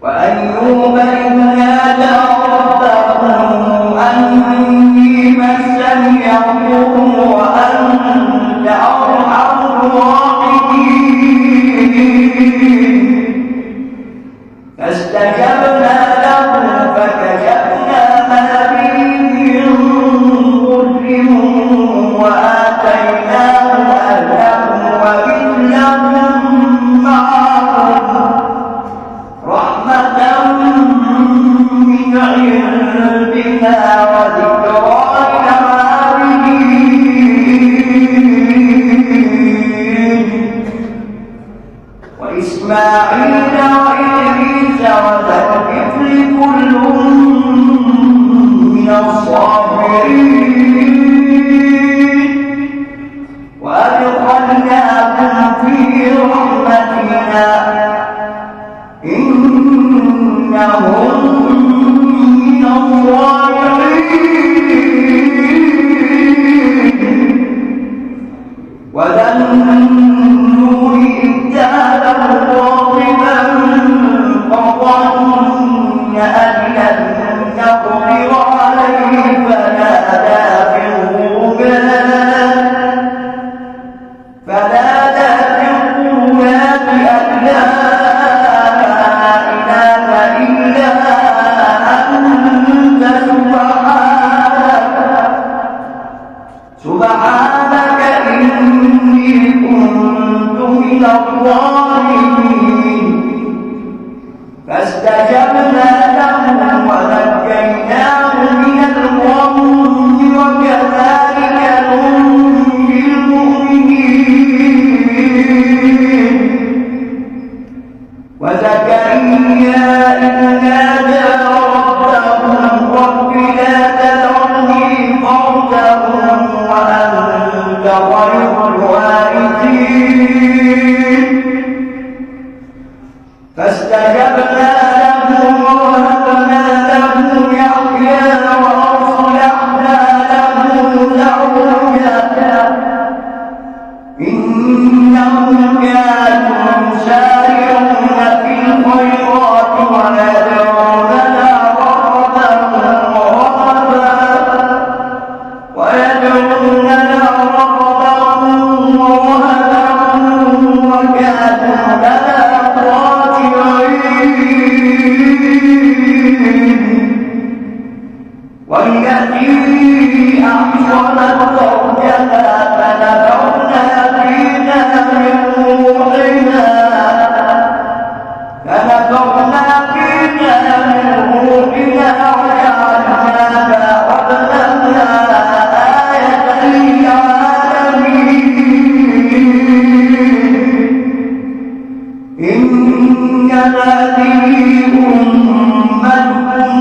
وأيوب إذ نادى ربه أني مسني الضر وأنت أرحم الراحمين فاستجبنا له فكشفنا ما به من ضر وآتيناه أهله ومثلهم معهم رحمة من عندنا وذكرى للعابدين وإسماعيل وإدريس وذا الكفل كل من الصابرين وأدخلناهم في رحمتنا إنهم من الصالحين وذا النور إذ ذهب مغاضبا فظن أن لن نقدر عليه فنادى في الظلمات أن لا إله إلا أنت سبحانك إني كنت من الظالمين فاستجبنا له ونجيناه من الغم وكذلك ننجي المؤمنين وزكريا إذ نادى ربه رب لا تذرني فردا وأنت خير الوارثين فاستجبنا له ووهبنا له يحيى وأصلحنا له زوجته إنهم كانوا يسارعون في الخيرات ويدعوننا رغبا ورهبا وكانوا لنا خاشعين والتي أحصنت فرجها فنفخنا فيها من روحنا وجعلناها وابنها آية للعالمين إن هذه أمتكم